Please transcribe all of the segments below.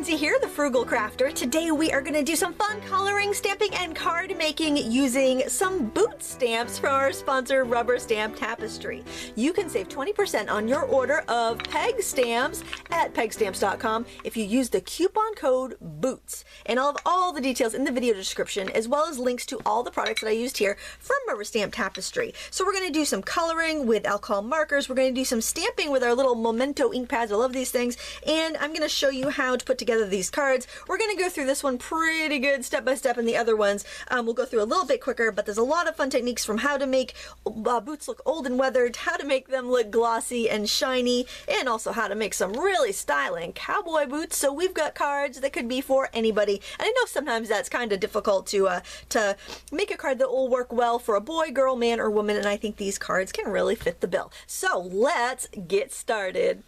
Lindsay here, the Frugal Crafter. Today we are going to do some fun coloring, stamping, and card making using some boot stamps from our sponsor, Rubber Stamp Tapestry. You can save 20% on your order of peg stamps at pegstamps.com if you use the coupon code BOOTS. And I'll have all the details in the video description, as well as links to all the products that I used here from Rubber Stamp Tapestry. So we're going to do some coloring with alcohol markers. We're going to do some stamping with our little Memento ink pads. I love these things. And I'm going to show you how to put together these cards. We're going to go through this one pretty good step by step, and the other ones we'll go through a little bit quicker, but there's a lot of fun techniques from how to make boots look old and weathered, how to make them look glossy and shiny, and also how to make some really styling cowboy boots. So we've got cards that could be for anybody, and I know sometimes that's kind of difficult to make a card that will work well for a boy, girl, man, or woman, and I think these cards can really fit the bill. So let's get started.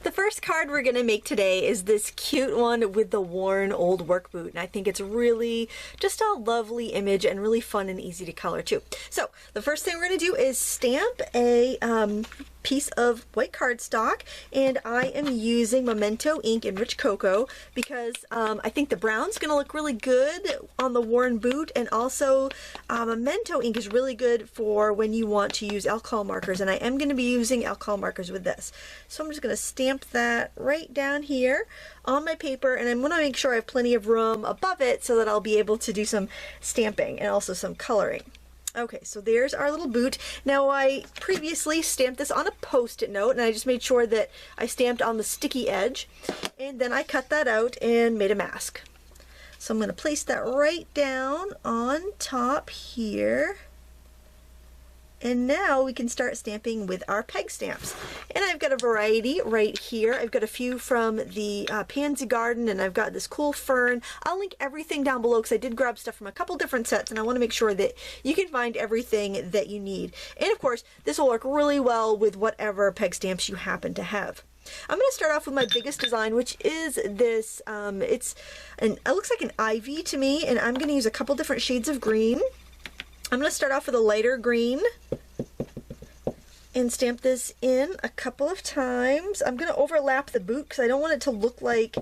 The first card we're going to make today is this cute one with the worn old work boot, and I think it's really just a lovely image and really fun and easy to color too. So the first thing we're going to do is stamp a piece of white cardstock, and I am using Memento ink in Rich Cocoa because I think the brown's going to look really good on the worn boot, and also Memento ink is really good for when you want to use alcohol markers, and I am going to be using alcohol markers with this. So I'm just going to stamp that right down here on my paper, and I'm going to make sure I have plenty of room above it so that I'll be able to do some stamping and also some coloring. Okay, so there's our little boot. Now I previously stamped this on a post-it note, and I just made sure that I stamped on the sticky edge, and then I cut that out and made a mask. So I'm going to place that right down on top here. And now we can start stamping with our peg stamps. And I've got a variety right here. I've got a few from the Pansy Garden, and I've got this cool fern. I'll link everything down below because I did grab stuff from a couple different sets, and I want to make sure that you can find everything that you need. And of course, this will work really well with whatever peg stamps you happen to have. I'm going to start off with my biggest design, which is this, it looks like an ivy to me, and I'm going to use a couple different shades of green. I'm going to start off with a lighter green and stamp this in a couple of times. I'm going to overlap the boot because I don't want it to look like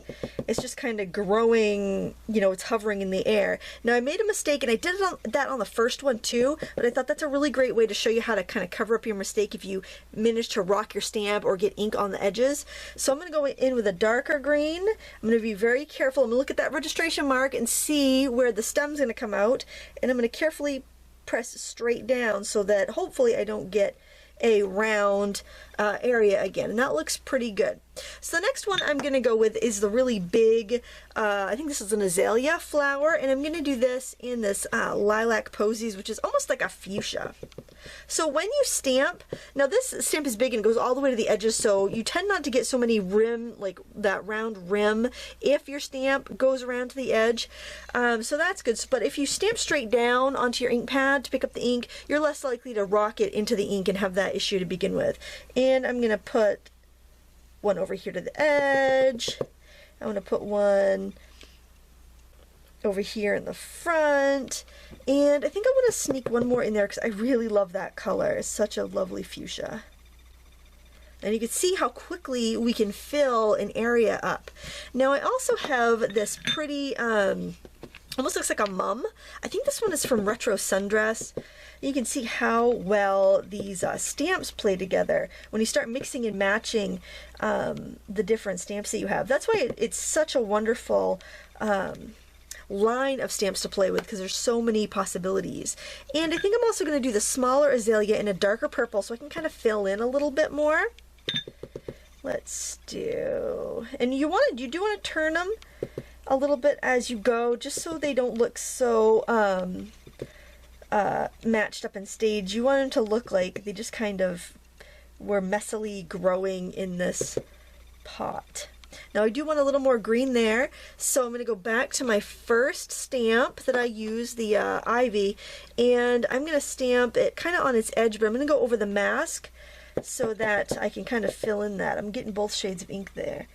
it's just kind of growing, you know, it's hovering in the air. Now I made a mistake, and I did that on the first one too, but I thought that's a really great way to show you how to kind of cover up your mistake if you manage to rock your stamp or get ink on the edges. So I'm going to go in with a darker green. I'm going to be very careful. I'm going to look at that registration mark and see where the stem's going to come out, and I'm going to carefully press straight down so that hopefully I don't get a round area again, and that looks pretty good. So the next one I'm going to go with is the really big, I think this is an azalea flower, and I'm going to do this in this lilac posies, which is almost like a fuchsia. So when you stamp, now this stamp is big and goes all the way to the edges, so you tend not to get so many rim, like that round rim, if your stamp goes around to the edge. So that's good. But if you stamp straight down onto your ink pad to pick up the ink, you're less likely to rock it into the ink and have that issue to begin with. And I'm going to put one over here to the edge. I'm going to put one over here in the front, and I think I'm going to sneak one more in there because I really love that color. It's such a lovely fuchsia. And you can see how quickly we can fill an area up. Now I also have this pretty, almost looks like a mum. I think this one is from Retro Sundress. You can see how well these stamps play together when you start mixing and matching the different stamps that you have. That's why it's such a wonderful line of stamps to play with, because there's so many possibilities. And I think I'm also going to do the smaller azalea in a darker purple so I can kind of fill in a little bit more. Let's do, and you do want to turn them a little bit as you go, just so they don't look so matched up in stage. You want them to look like they just kind of were messily growing in this pot. Now I do want a little more green there, so I'm going to go back to my first stamp that I used, the ivy, and I'm going to stamp it kind of on its edge, but I'm going to go over the mask so that I can kind of fill in that. I'm getting both shades of ink there.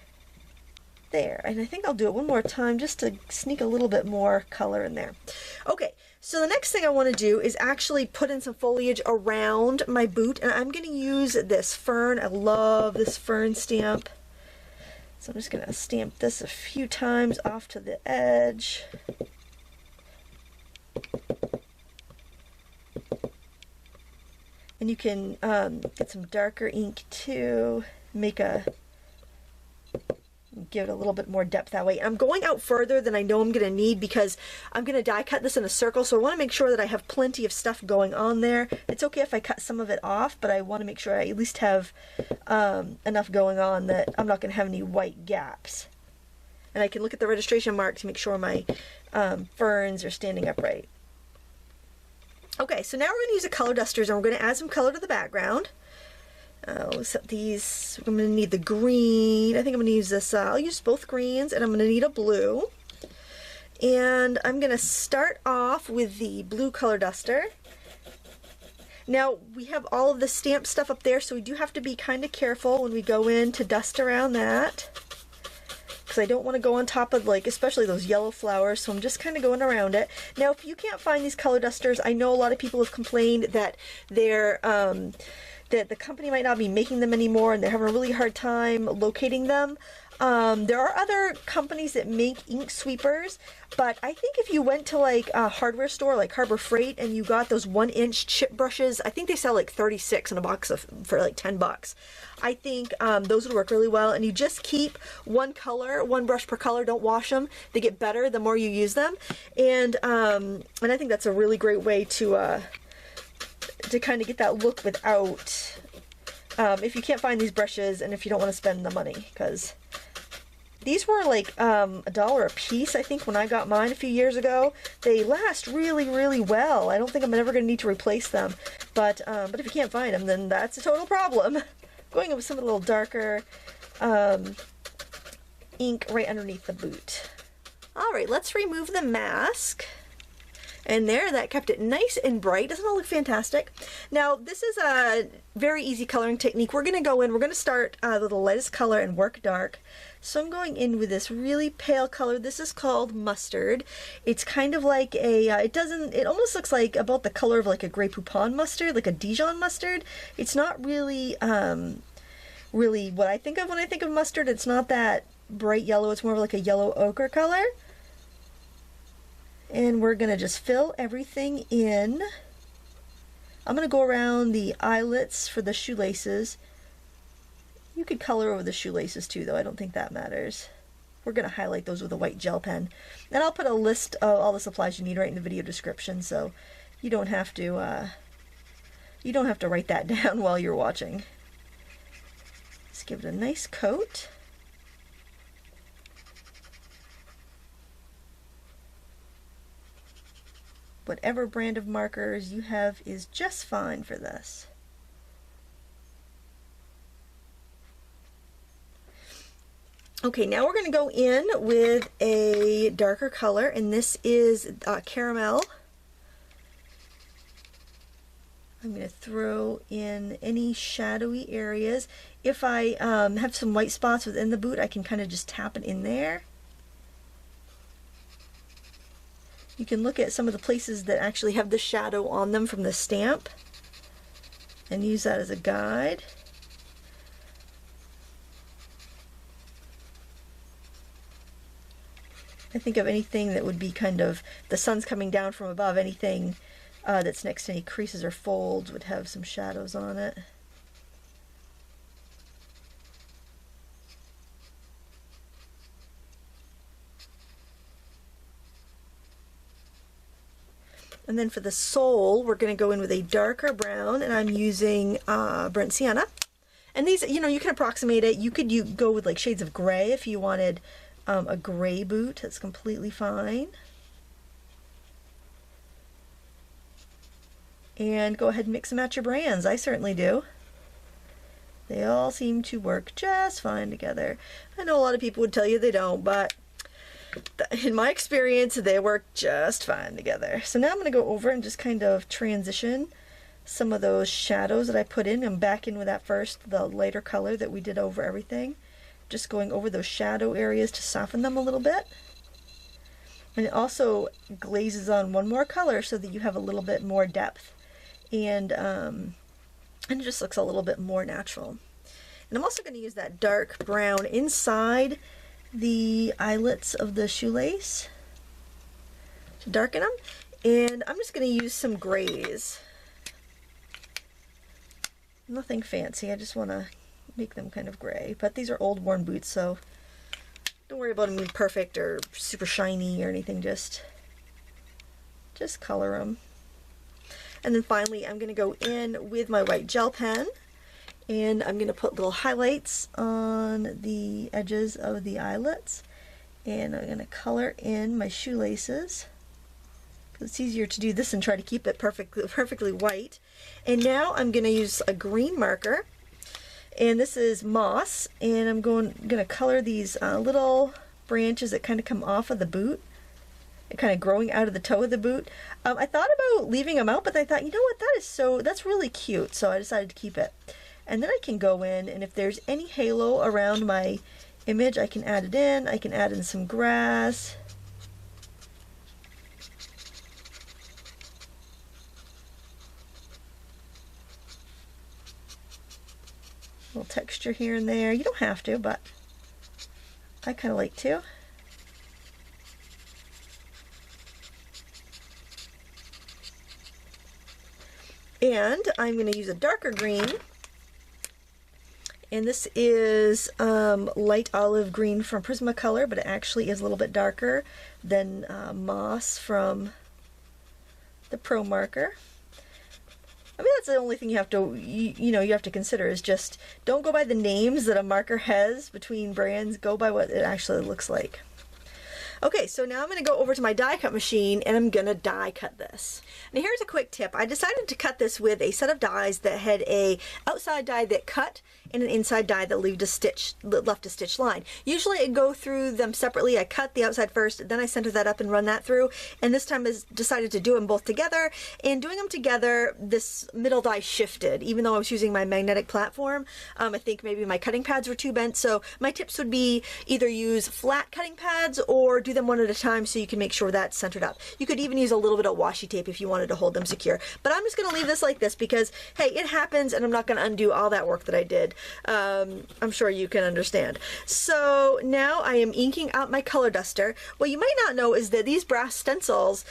And I think I'll do it one more time just to sneak a little bit more color in there. Okay, so the next thing I want to do is actually put in some foliage around my boot, and I'm going to use this fern. I love this fern stamp. So I'm just going to stamp this a few times off to the edge. And you can get some darker ink too, give it a little bit more depth that way. I'm going out further than I know I'm going to need because I'm going to die cut this in a circle, so I want to make sure that I have plenty of stuff going on there. It's okay if I cut some of it off, but I want to make sure I at least have enough going on that I'm not going to have any white gaps. And I can look at the registration mark to make sure my ferns are standing upright. Okay, so now we're going to use the color dusters and we're going to add some color to the background. I'll set these. I'm going to need the green. I think I'm going to use this. I'll use both greens, and I'm going to need a blue. And I'm going to start off with the blue color duster. Now, we have all of the stamp stuff up there, so we do have to be kind of careful when we go in to dust around that. Because I don't want to go on top of, like, especially those yellow flowers, so I'm just kind of going around it. Now, if you can't find these color dusters, I know a lot of people have complained that they're, that the company might not be making them anymore and they're having a really hard time locating them. There are other companies that make ink sweepers, but I think if you went to like a hardware store like Harbor Freight and you got those 1-inch chip brushes, I think they sell like 36 in a box for like $10. I think those would work really well, and you just keep one brush per color. Don't wash them. They get better the more you use them, and I think that's a really great way to kind of get that look without, if you can't find these brushes and if you don't want to spend the money, because these were like $1 a piece, I think, when I got mine a few years ago. They last really, really well. I don't think I'm ever going to need to replace them, but if you can't find them, then that's a total problem. Going in with some a little darker ink right underneath the boot. All right, let's remove the mask. And there, that kept it nice and bright. Doesn't it look fantastic? Now, this is a very easy coloring technique. We're going to go in, we're going to start with the lightest color and work dark. So I'm going in with this really pale color. This is called mustard. It's kind of like a, it almost looks like about the color of like a Grey Poupon mustard, like a Dijon mustard. It's not really, really what I think of when I think of mustard. It's not that bright yellow. It's more like a yellow ochre color. And we're going to just fill everything in. I'm going to go around the eyelets for the shoelaces. You could color over the shoelaces too, though. I don't think that matters. We're going to highlight those with a white gel pen. And I'll put a list of all the supplies you need right in the video description, so you don't have to write that down while you're watching. Just give it a nice coat. Whatever brand of markers you have is just fine for this. Okay, now we're going to go in with a darker color, and this is caramel. I'm going to throw in any shadowy areas. If I have some white spots within the boot, I can kind of just tap it in there. You can look at some of the places that actually have the shadow on them from the stamp and use that as a guide. I think of anything that would be kind of, the sun's coming down from above, anything that's next to any creases or folds would have some shadows on it. And then for the sole, we're going to go in with a darker brown, and I'm using burnt sienna. And these, you know, you can approximate it. You could go with like shades of gray if you wanted a gray boot. That's completely fine. And go ahead and mix and match your brands. I certainly do. They all seem to work just fine together. I know a lot of people would tell you they don't, but in my experience, they work just fine together. So now I'm going to go over and just kind of transition some of those shadows that I put in. I'm back in with that first, the lighter color that we did over everything. Just going over those shadow areas to soften them a little bit. And it also glazes on one more color so that you have a little bit more depth. And it just looks a little bit more natural. And I'm also going to use that dark brown inside the eyelets of the shoelace to darken them. And I'm just going to use some grays. Nothing fancy, I just want to make them kind of gray. But these are old worn boots, so don't worry about them being perfect or super shiny or anything, just color them. And then finally I'm going to go in with my white gel pen, and I'm going to put little highlights on the edges of the eyelets, and I'm going to color in my shoelaces. It's easier to do this and try to keep it perfectly white. And now I'm going to use a green marker, and this is moss, and I'm going to color these little branches that kind of come off of the boot, kind of growing out of the toe of the boot. I thought about leaving them out, but I thought, you know what, that's really cute, so I decided to keep it. And then I can go in, and if there's any halo around my image, I can add it in. I can add in some grass. A little texture here and there. You don't have to, but I kind of like to. And I'm going to use a darker green, and this is light olive green from Prismacolor, but it actually is a little bit darker than moss from the Pro Marker. I mean, that's the only thing you have to, you have to consider, is just don't go by the names that a marker has between brands, go by what it actually looks like. Okay, so now I'm going to go over to my die cut machine, and I'm going to die cut this. Now here's a quick tip. I decided to cut this with a set of dies that had a outside die that cut and an inside die that left a stitch line. Usually I go through them separately. I cut the outside first, then I center that up and run that through. And this time I decided to do them both together. And doing them together, this middle die shifted, even though I was using my magnetic platform. I think maybe my cutting pads were too bent. So my tips would be either use flat cutting pads or do them one at a time so you can make sure that's centered up. You could even use a little bit of washi tape if you wanted to hold them secure. But I'm just going to leave this like this because, hey, it happens, and I'm not going to undo all that work that I did. I'm sure you can understand. So now I am inking out my color duster. What you might not know is that these brass stencils,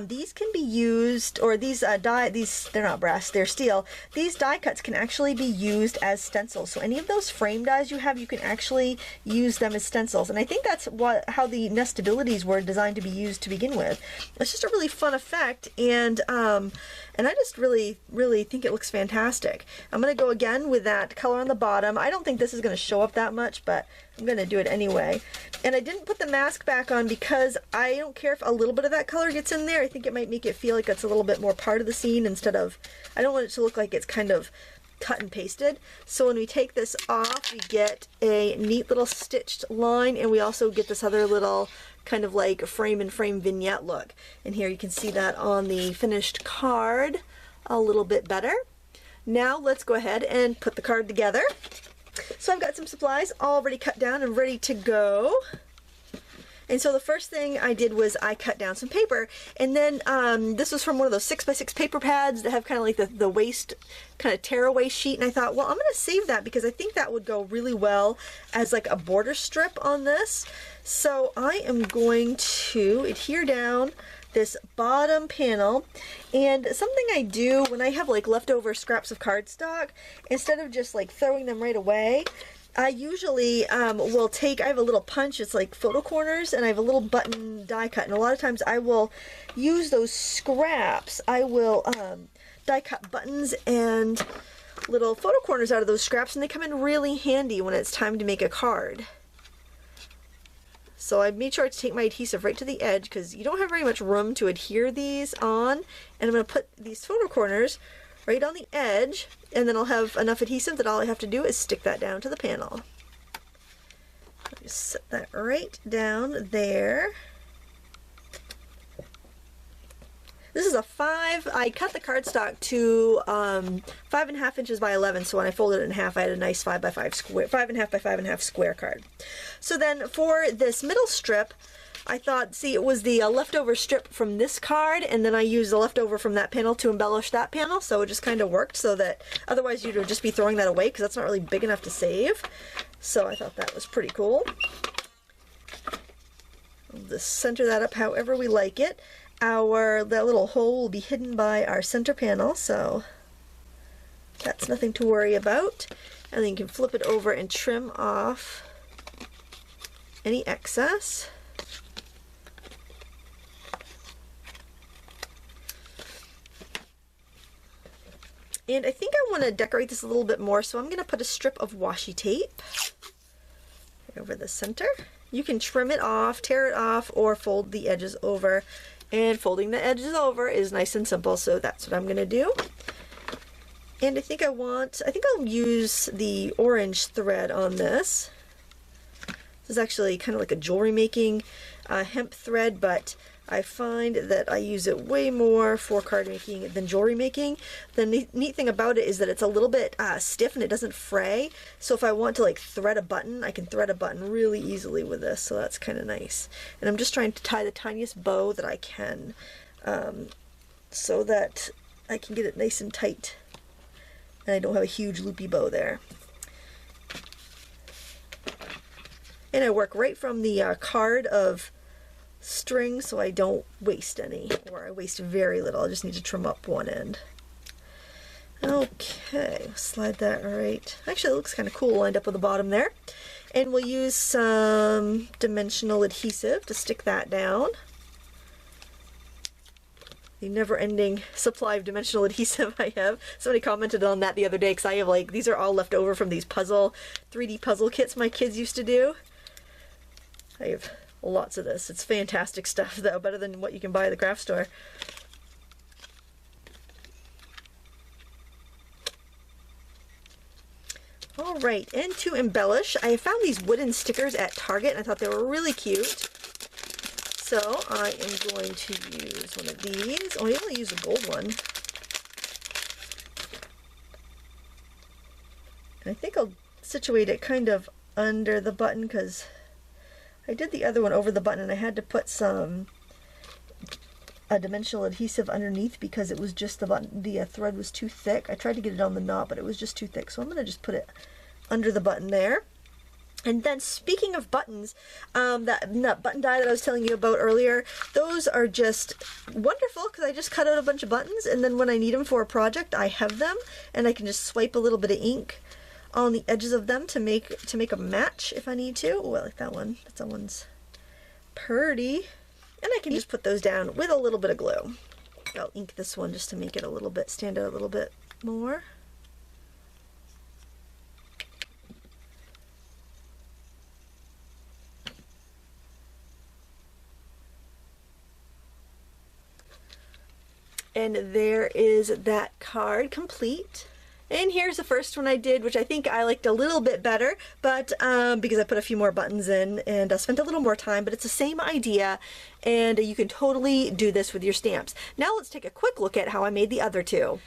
these can be used, or these they're not brass, they're steel. These die cuts can actually be used as stencils. So any of those frame dies you have, you can actually use them as stencils. And I think that's how the nestabilities were designed to be used to begin with. It's just a really fun effect, and I just really think it looks fantastic. I'm going to go again with that color on the bottom. I don't think this is going to show up that much, but I'm going to do it anyway. And I didn't put the mask back on because I don't care if a little bit of that color gets in there. I think it might make it feel like it's a little bit more part of the scene instead of, I don't want it to look like it's kind of cut and pasted. So when we take this off, we get a neat little stitched line, and we also get this other little kind of like frame and frame vignette look. And here you can see that on the finished card a little bit better. Now let's go ahead and put the card together. So I've got some supplies already cut down and ready to go. And so the first thing I did was I cut down some paper, and then this was from one of those 6x6 paper pads that have kind of like the waste, kind of tearaway sheet, and I thought, well, I'm going to save that because I think that would go really well as like a border strip on this. So I am going to adhere down this bottom panel, and something I do when I have like leftover scraps of cardstock, instead of just like throwing them right away, I usually will take, I have a little punch, it's like photo corners, and I have a little button die cut, and a lot of times I will use those scraps. I will die cut buttons and little photo corners out of those scraps, and they come in really handy when it's time to make a card. So I made sure to take my adhesive right to the edge because you don't have very much room to adhere these on, and I'm going to put these photo corners right on the edge, and then I'll have enough adhesive that all I have to do is stick that down to the panel. Just set that right down there. This is a 5, I cut the cardstock to 5.5 inches by 11, so when I folded it in half I had a nice 5.5 by 5.5 square card. So then for this middle strip, I thought, see, it was the leftover strip from this card, and then I used the leftover from that panel to embellish that panel, so it just kind of worked, so that otherwise you'd just be throwing that away because that's not really big enough to save. So I thought that was pretty cool. We'll just center that up however we like it. That little hole will be hidden by our center panel, so that's nothing to worry about. And then you can flip it over and trim off any excess. And I think I want to decorate this a little bit more, so I'm going to put a strip of washi tape over the center. You can trim it off, tear it off, or fold the edges over. And folding the edges over is nice and simple, so that's what I'm going to do. And I think I'll use the orange thread on this. This is actually kind of like a jewelry making hemp thread, but I find that I use it way more for card making than jewelry making. The neat thing about it is that it's a little bit stiff and it doesn't fray. So if I want to like thread a button, I can thread a button really easily with this. So that's kind of nice. And I'm just trying to tie the tiniest bow that I can so that I can get it nice and tight. And I don't have a huge loopy bow there. And I work right from the card of string so I don't waste any, or I waste very little. I just need to trim up one end. Okay, slide that right. Actually, it looks kind of cool lined up with the bottom there. And we'll use some dimensional adhesive to stick that down. The never-ending supply of dimensional adhesive I have. Somebody commented on that the other day because I have like, these are all left over from these 3D puzzle kits my kids used to do. I have lots of this. It's fantastic stuff though, better than what you can buy at the craft store. Alright, and to embellish, I found these wooden stickers at Target and I thought they were really cute. So I am going to use one of these. Oh, I only use a gold one. And I think I'll situate it kind of under the button because I did the other one over the button and I had to put some dimensional adhesive underneath because it was just the thread was too thick. I tried to get it on the knot, but it was just too thick. So I'm going to just put it under the button there. And then speaking of buttons, that button die that I was telling you about earlier, those are just wonderful because I just cut out a bunch of buttons and then when I need them for a project, I have them and I can just swipe a little bit of ink on the edges of them to make a match if I need to. Oh, I like that one. That one's pretty. And I can just put those down with a little bit of glue. I'll ink this one just to make it stand out a little bit more. And there is that card complete. And here's the first one I did, which I think I liked a little bit better, but because I put a few more buttons in and I spent a little more time, but it's the same idea and you can totally do this with your stamps. Now let's take a quick look at how I made the other two.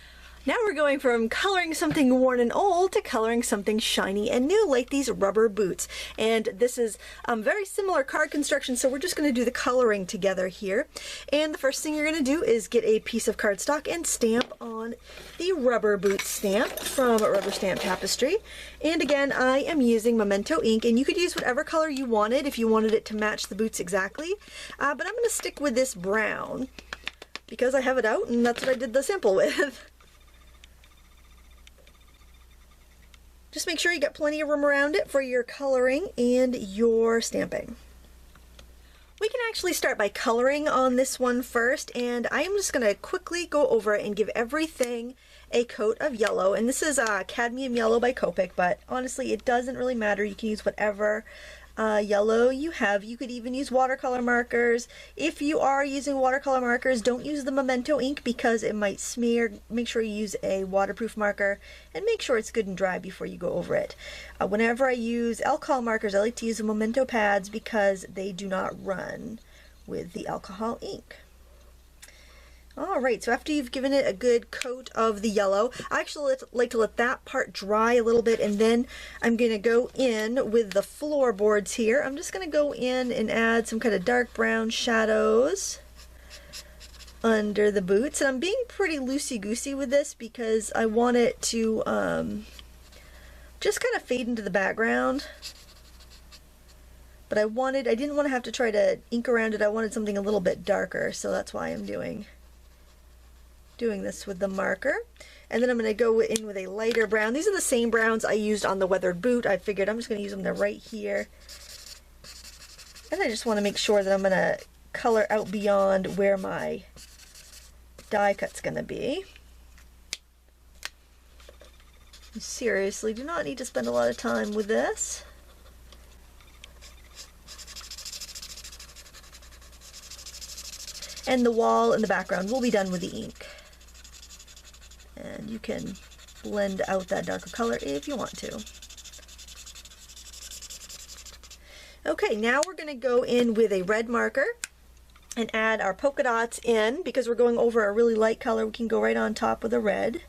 Now we're going from coloring something worn and old to coloring something shiny and new, like these rubber boots. And this is very similar card construction, so we're just going to do the coloring together here. And the first thing you're going to do is get a piece of cardstock and stamp on the rubber boot stamp from Rubber Stamp Tapestry. And again, I am using Memento ink, and you could use whatever color you wanted if you wanted it to match the boots exactly. But I'm going to stick with this brown because I have it out, and that's what I did the sample with. Just make sure you get plenty of room around it for your coloring and your stamping. We can actually start by coloring on this one first, and I am just going to quickly go over it and give everything a coat of yellow. And this is cadmium yellow by Copic, but honestly it doesn't really matter. You can use whatever yellow you have. You could even use watercolor markers. If you are using watercolor markers, don't use the Memento ink because it might smear. Make sure you use a waterproof marker and make sure it's good and dry before you go over it. Whenever I use alcohol markers, I like to use the Memento pads because they do not run with the alcohol ink. All right, so after you've given it a good coat of the yellow, I actually like to let that part dry a little bit, and then I'm going to go in with the floorboards here. I'm just going to go in and add some kind of dark brown shadows under the boots, and I'm being pretty loosey-goosey with this because I want it to just kind of fade into the background. But I didn't want to have to try to ink around it. I wanted something a little bit darker, so that's why I'm doing this with the marker. And then I'm going to go in with a lighter brown. These are the same browns I used on the weathered boot. I figured I'm just going to use them right here. And I just want to make sure that I'm going to color out beyond where my die cut's going to be. You seriously do not need to spend a lot of time with this. And the wall in the background will be done with the ink. And you can blend out that darker color if you want to. Okay, now we're going to go in with a red marker and add our polka dots in. Because we're going over a really light color, we can go right on top with a red.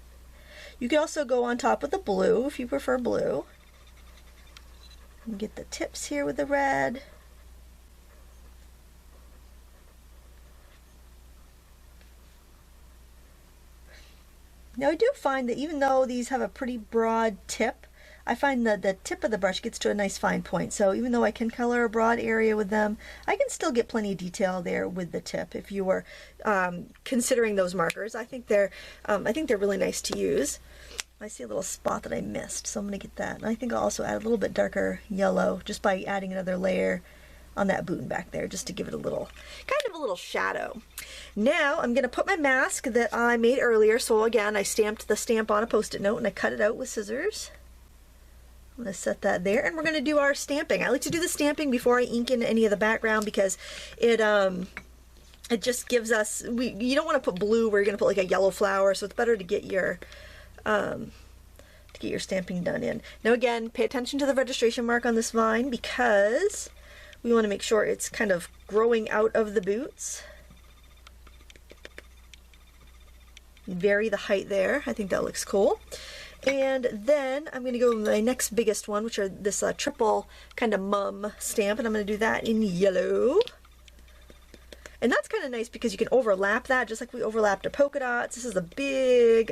You can also go on top with the blue if you prefer blue. And get the tips here with the red. Now I do find that even though these have a pretty broad tip, I find that the tip of the brush gets to a nice fine point. So even though I can color a broad area with them, I can still get plenty of detail there with the tip. If you were considering those markers, I think they're really nice to use. I see a little spot that I missed, so I'm going to get that. And I think I'll also add a little bit darker yellow just by adding another layer on that boot back there, just to give it a little, kind of a little shadow. Now I'm going to put my mask that I made earlier. So again, I stamped the stamp on a Post-it note and I cut it out with scissors. I'm going to set that there, and we're going to do our stamping. I like to do the stamping before I ink in any of the background because it just gives us, you don't want to put blue where you're going to put like a yellow flower, so it's better to get your stamping done in. Now again, pay attention to the registration mark on this vine because we want to make sure it's kind of growing out of the boots. Vary the height there. I think that looks cool. And then I'm going to go with my next biggest one, which are this triple kind of mum stamp, and I'm going to do that in yellow. And that's kind of nice because you can overlap that just like we overlapped the polka dots. This is a big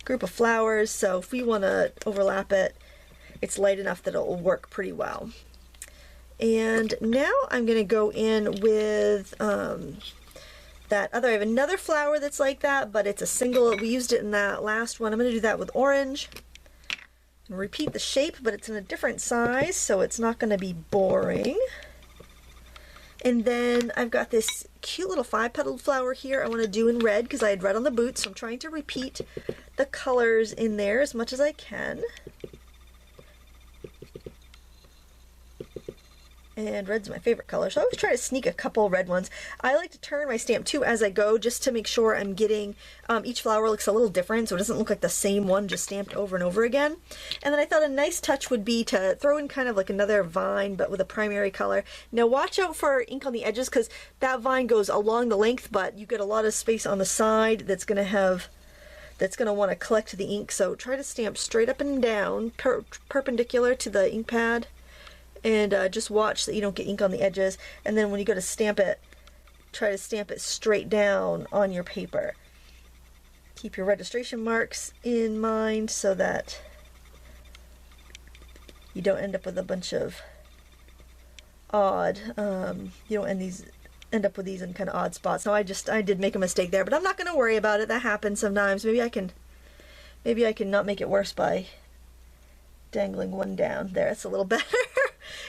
group of flowers, so if we want to overlap it, it's light enough that it will work pretty well. And now I'm going to go in with I have another flower that's like that, but it's a single. We used it in that last one. I'm going to do that with orange. And repeat the shape, but it's in a different size, so it's not going to be boring. And then I've got this cute little 5-petaled flower here I want to do in red because I had red on the boots, so I'm trying to repeat the colors in there as much as I can. And red's my favorite color, so I always try to sneak a couple red ones. I like to turn my stamp too as I go just to make sure I'm getting, each flower looks a little different so it doesn't look like the same one just stamped over and over again. And then I thought a nice touch would be to throw in kind of like another vine but with a primary color. Now watch out for ink on the edges because that vine goes along the length, but you get a lot of space on the side that's going to want to collect the ink, so try to stamp straight up and down, perpendicular to the ink pad. And just watch that you don't get ink on the edges, and then when you go to stamp it, try to stamp it straight down on your paper. Keep your registration marks in mind so that you don't end up with a bunch of odd, you don't end up with these in kind of odd spots. Now I did make a mistake there, but I'm not going to worry about it. That happens sometimes. Maybe I can not make it worse by dangling one down. There, it's a little better.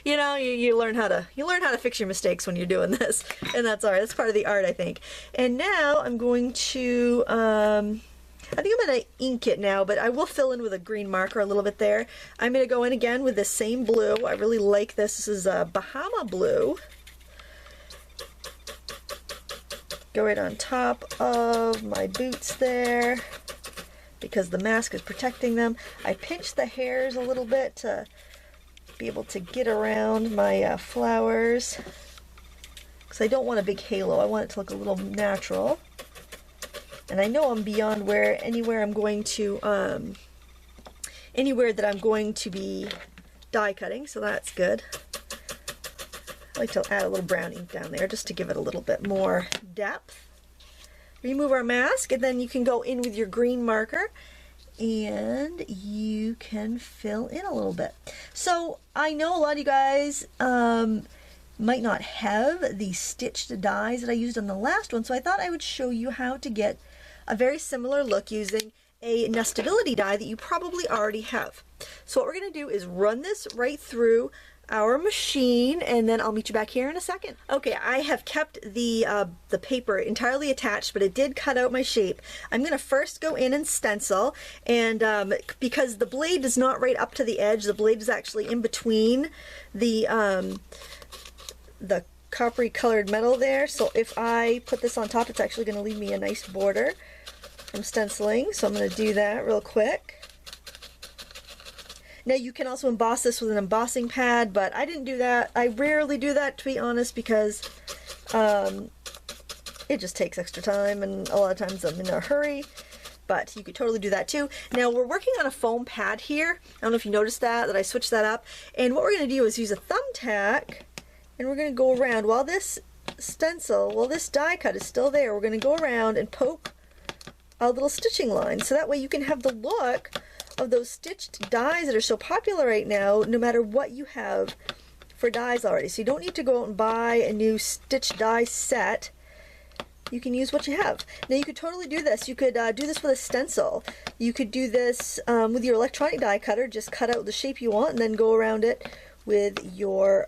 You know, you learn how to fix your mistakes when you're doing this, and that's all right. That's part of the art, I think. And now I'm going to, I think I'm going to ink it now, but I will fill in with a green marker a little bit there. I'm going to go in again with the same blue. I really like this. This is a Bahama blue. Go right on top of my boots there because the mask is protecting them. I pinch the hairs a little bit to be able to get around my flowers because I don't want a big halo. I want it to look a little natural. And I know I'm beyond anywhere I'm going to, anywhere that I'm going to be die cutting, so that's good. I like to add a little brown ink down there just to give it a little bit more depth. Remove our mask, and then you can go in with your green marker and you can fill in a little bit. So I know a lot of you guys might not have the stitched dies that I used on the last one, so I thought I would show you how to get a very similar look using a nestability die that you probably already have. So what we're going to do is run this right through our machine, and then I'll meet you back here in a second. Okay, I have kept the paper entirely attached, but it did cut out my shape. I'm going to first go in and stencil, and because the blade is not right up to the edge, the blade is actually in between the coppery colored metal there, so if I put this on top, it's actually going to leave me a nice border from stenciling, so I'm going to do that real quick. Now you can also emboss this with an embossing pad, but I didn't do that. I rarely do that, to be honest, because it just takes extra time, and a lot of times I'm in a hurry, but you could totally do that too. Now we're working on a foam pad here. I don't know if you noticed that I switched that up, and what we're going to do is use a thumbtack, and we're going to go around while this die cut is still there. We're going to go around and poke a little stitching line, so that way you can have the look of those stitched dies that are so popular right now, no matter what you have for dies already. So you don't need to go out and buy a new stitched die set. You can use what you have. Now you could totally do this. You could do this with a stencil. You could do this with your electronic die cutter. Just cut out the shape you want and then go around it with your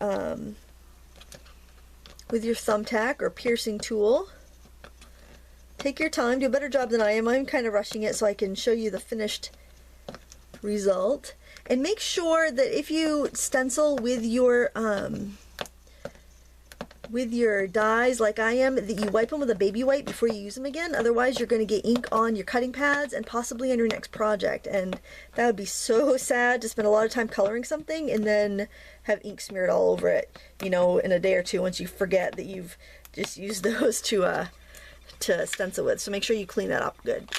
thumbtack or piercing tool. Take your time. Do a better job than I am. I'm kind of rushing it so I can show you the finished result. And make sure that if you stencil with your dies like I am, that you wipe them with a baby wipe before you use them again. Otherwise you're going to get ink on your cutting pads and possibly on your next project, and that would be so sad to spend a lot of time coloring something and then have ink smeared all over it, you know, in a day or two once you forget that you've just used those to stencil with. So make sure you clean that up good.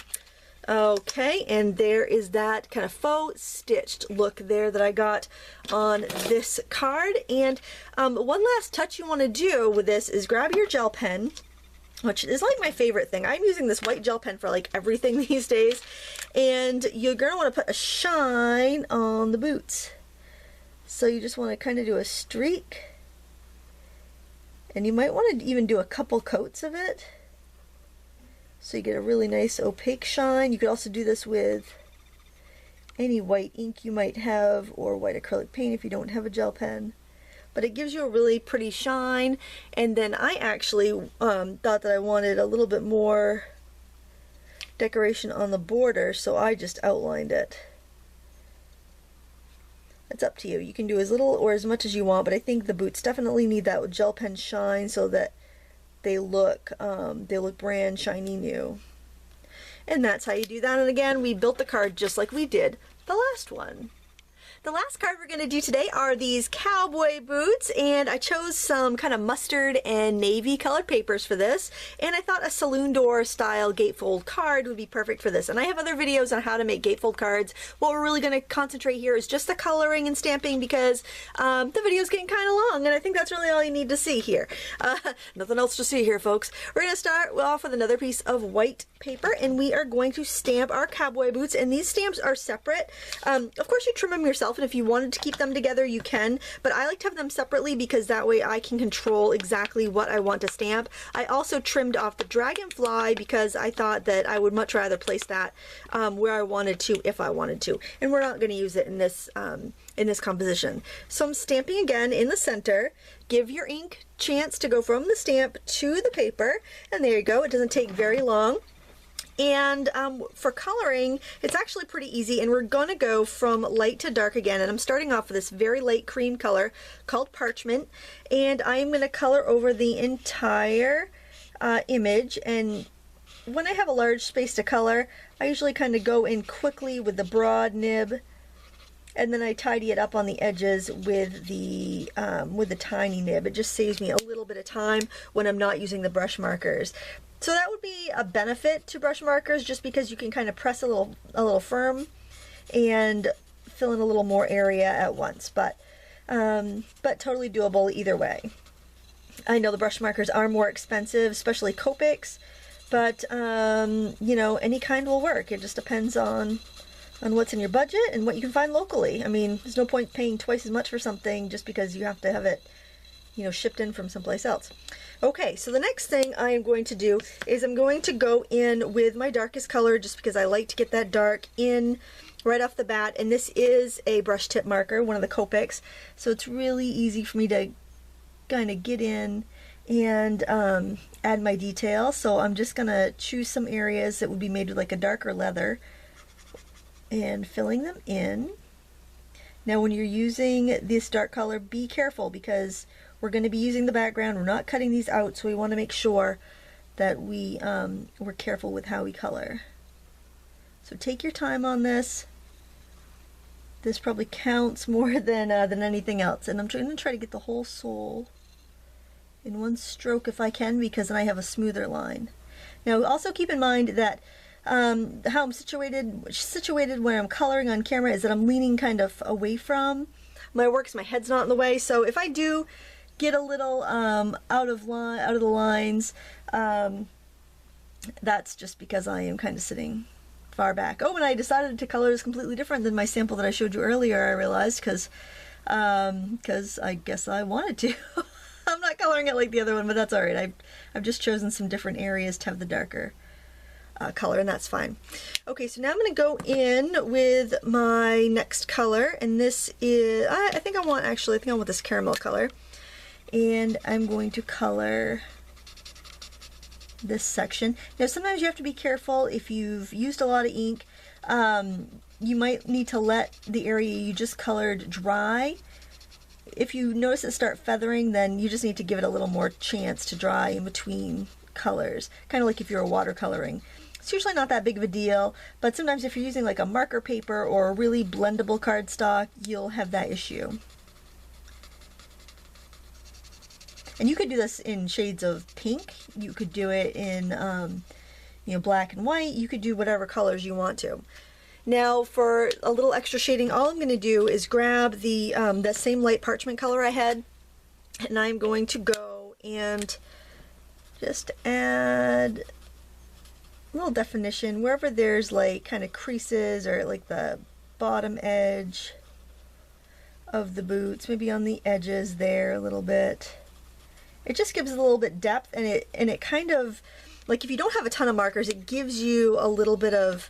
Okay, and there is that kind of faux stitched look there that I got on this card. And one last touch you want to do with this is grab your gel pen, which is like my favorite thing. I'm using this white gel pen for like everything these days, and you're going to want to put a shine on the boots. So you just want to kind of do a streak, and you might want to even do a couple coats of it, so you get a really nice opaque shine. You could also do this with any white ink you might have, or white acrylic paint if you don't have a gel pen. But it gives you a really pretty shine. And then I actually thought that I wanted a little bit more decoration on the border, so I just outlined it. It's up to you. You can do as little or as much as you want, but I think the boots definitely need that gel pen shine so that they look brand shiny new. And that's how you do that. And again, we built the card just like we did the last one. The last card we're going to do today are these cowboy boots, and I chose some kind of mustard and navy colored papers for this, and I thought a saloon door style gatefold card would be perfect for this. And I have other videos on how to make gatefold cards. What we're really going to concentrate here is just the coloring and stamping, because the video is getting kind of long, and I think that's really all you need to see here. Nothing else to see here, folks. We're going to start off with another piece of white paper, and we are going to stamp our cowboy boots, and these stamps are separate. Of course you trim them yourself, and if you wanted to keep them together you can, but I like to have them separately because that way I can control exactly what I want to stamp. I also trimmed off the dragonfly because I thought that I would much rather place that where I wanted to, if I wanted to, and we're not going to use it in this composition. So I'm stamping again in the center. Give your ink chance to go from the stamp to the paper, and there you go. It doesn't take very long. And for coloring, it's actually pretty easy, and we're going to go from light to dark again, and I'm starting off with this very light cream color called Parchment, and I'm going to color over the entire image. And when I have a large space to color, I usually kind of go in quickly with the broad nib and then I tidy it up on the edges with the tiny nib. It just saves me a little bit of time when I'm not using the brush markers. So that would be a benefit to brush markers, just because you can kind of press a little firm and fill in a little more area at once, but totally doable either way. I know the brush markers are more expensive, especially Copics, but you know, any kind will work. It just depends on what's in your budget and what you can find locally. I mean, there's no point paying twice as much for something just because you have to have it, you know, shipped in from someplace else. Okay, so the next thing I am going to do is I'm going to go in with my darkest color, just because I like to get that dark in right off the bat, and this is a brush tip marker, one of the Copics, so it's really easy for me to kind of get in and add my detail. So I'm just gonna choose some areas that would be made with like a darker leather and filling them in. Now when you're using this dark color, be careful, because we're going to be using the background. We're not cutting these out, so we want to make sure that we're careful with how we color. So take your time on this. This probably counts more than anything else, and I'm going to try to get the whole sole in one stroke if I can, because then I have a smoother line. Now also keep in mind that how I'm situated when I'm coloring on camera is that I'm leaning kind of away from my works. My head's not in the way, so if I do get a little out of the lines, that's just because I am kind of sitting far back. Oh, and I decided to color this completely different than my sample that I showed you earlier, I realized, because I guess I wanted to. I'm not coloring it like the other one, but that's alright. I've just chosen some different areas to have the darker color, and that's fine. Okay, so now I'm going to go in with my next color, and this is, I think I want this caramel color, and I'm going to color this section. Now sometimes you have to be careful if you've used a lot of ink. You might need to let the area you just colored dry. If you notice it start feathering, then you just need to give it a little more chance to dry in between colors, kind of like if you're watercoloring. It's usually not that big of a deal, but sometimes if you're using like a marker paper or a really blendable cardstock, you'll have that issue. And you could do this in shades of pink. You could do it in you know, black and white. You could do whatever colors you want to. Now for a little extra shading, all I'm going to do is grab the that same light parchment color I had, and I'm going to go and just add a little definition wherever there's like kind of creases or like the bottom edge of the boots, maybe on the edges there a little bit. It just gives it a little bit depth, and it kind of, like if you don't have a ton of markers, it gives you a little bit of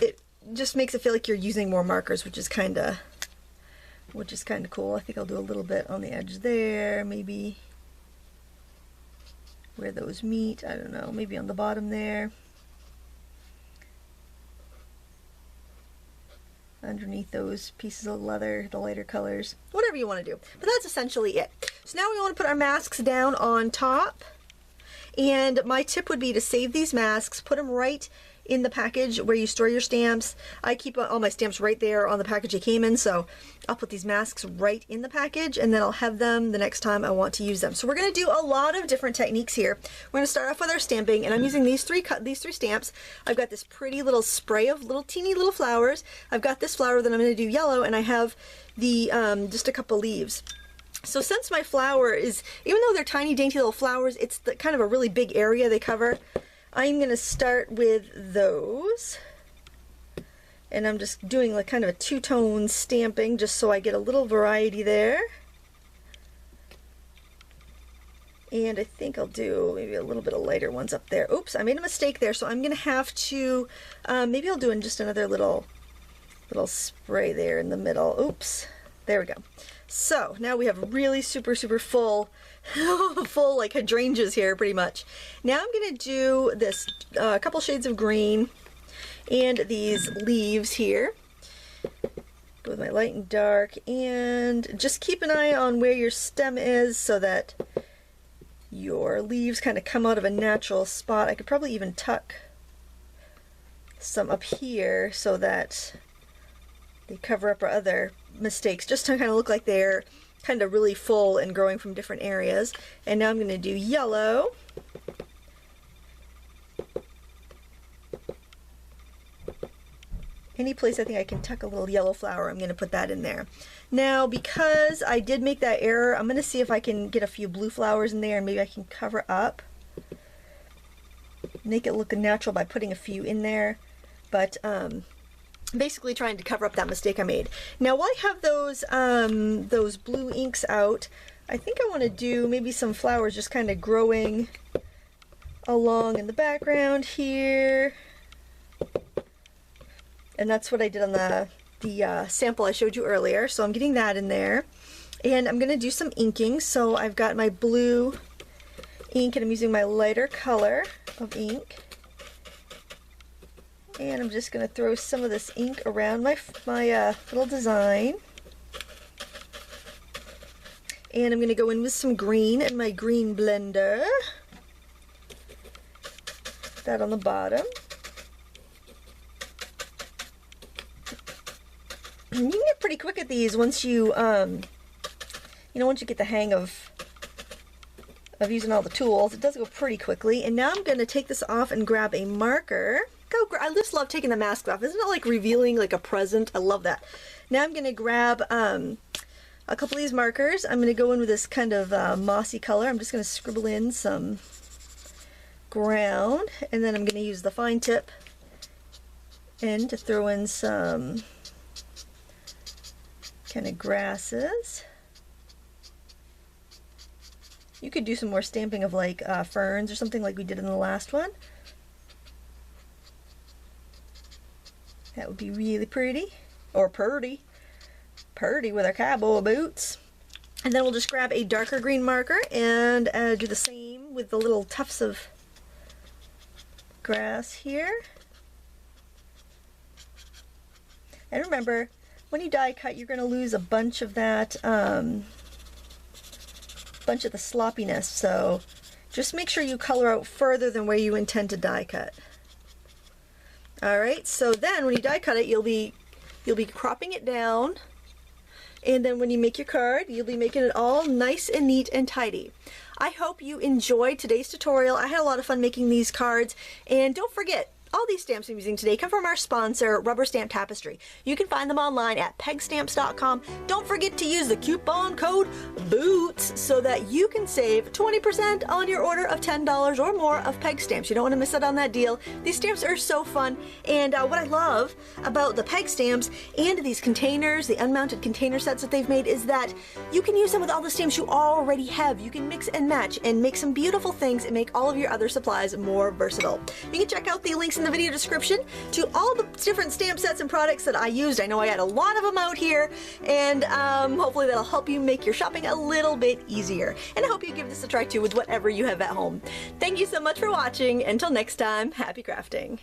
it just makes it feel like you're using more markers, which is kind of cool. I think I'll do a little bit on the edge there, maybe where those meet, I don't know, maybe on the bottom there, underneath those pieces of leather, the lighter colors, whatever you want to do. But that's essentially it. So now we want to put our masks down on top, and my tip would be to save these masks, put them right in the package where you store your stamps. I keep all my stamps right there on the package they came in, so I'll put these masks right in the package, and then I'll have them the next time I want to use them. So we're going to do a lot of different techniques here. We're going to start off with our stamping, and I'm using these three stamps. I've got this pretty little spray of teeny little flowers. I've got this flower that I'm going to do yellow, and I have the just a couple leaves. So since my flower is, even though they're tiny dainty little flowers, it's kind of a really big area they cover. I'm going to start with those, and I'm just doing like kind of a two-tone stamping just so I get a little variety there. And I think I'll do maybe a little bit of lighter ones up there. Oops, I made a mistake there, so I'm going to have to, maybe I'll do just another little spray there in the middle. Oops, there we go. So now we have really super full full like hydrangeas here pretty much. Now I'm going to do this couple shades of green and these leaves here. Go with my light and dark, and just keep an eye on where your stem is so that your leaves kind of come out of a natural spot. I could probably even tuck some up here so that They cover up our other mistakes just to kind of look like they're kind of really full and growing from different areas. And now I'm going to do yellow. Any place I think I can tuck a little yellow flower, I'm going to put that in there. Now, because I did make that error, I'm going to see if I can get a few blue flowers in there and maybe I can cover up. Make it look natural by putting a few in there. But basically trying to cover up that mistake I made. Now, while I have those blue inks out, I think I want to do maybe some flowers just kind of growing along in the background here. And that's what I did on the sample I showed you earlier. So I'm getting that in there. And I'm going to do some inking. So I've got my blue ink and I'm using my lighter color of ink. And I'm just going to throw some of this ink around my little design. And I'm going to go in with some green in my green blender. Put that on the bottom. You can get pretty quick at these once you, once you get the hang of using all the tools. It does go pretty quickly. And now I'm going to take this off and grab a marker. I just love taking the mask off. Isn't it like revealing like a present? I love that. Now I'm going to grab a couple of these markers. I'm going to go in with this kind of mossy color. I'm just going to scribble in some ground. And then I'm going to use the fine tip and to throw in some kind of grasses. You could do some more stamping of like ferns or something like we did in the last one. That would be really pretty. Or purty. Purty with our cowboy boots. And then we'll just grab a darker green marker and do the same with the little tufts of grass here. And remember, when you die cut, you're going to lose a bunch of that, bunch of the sloppiness. So just make sure you color out further than where you intend to die cut. All right. So then, when you die cut it, you'll be cropping it down, and then when you make your card, you'll be making it all nice and neat and tidy. I hope you enjoyed today's tutorial. I had a lot of fun making these cards, and don't forget, all these stamps I'm using today come from our sponsor, Rubber Stamp Tapestry. You can find them online at pegstamps.com. Don't forget to use the coupon code BOOTS so that you can save 20% on your order of $10 or more of peg stamps. You don't want to miss out on that deal. These stamps are so fun, and what I love about the peg stamps and these containers, the unmounted container sets that they've made, is that you can use them with all the stamps you already have. You can mix and match and make some beautiful things and make all of your other supplies more versatile. You can check out the links in the video description to all the different stamp sets and products that I used. I know I had a lot of them out here, and hopefully that'll help you make your shopping a little bit easier. And I hope you give this a try too with whatever you have at home. Thank you so much for watching. Until next time, happy crafting.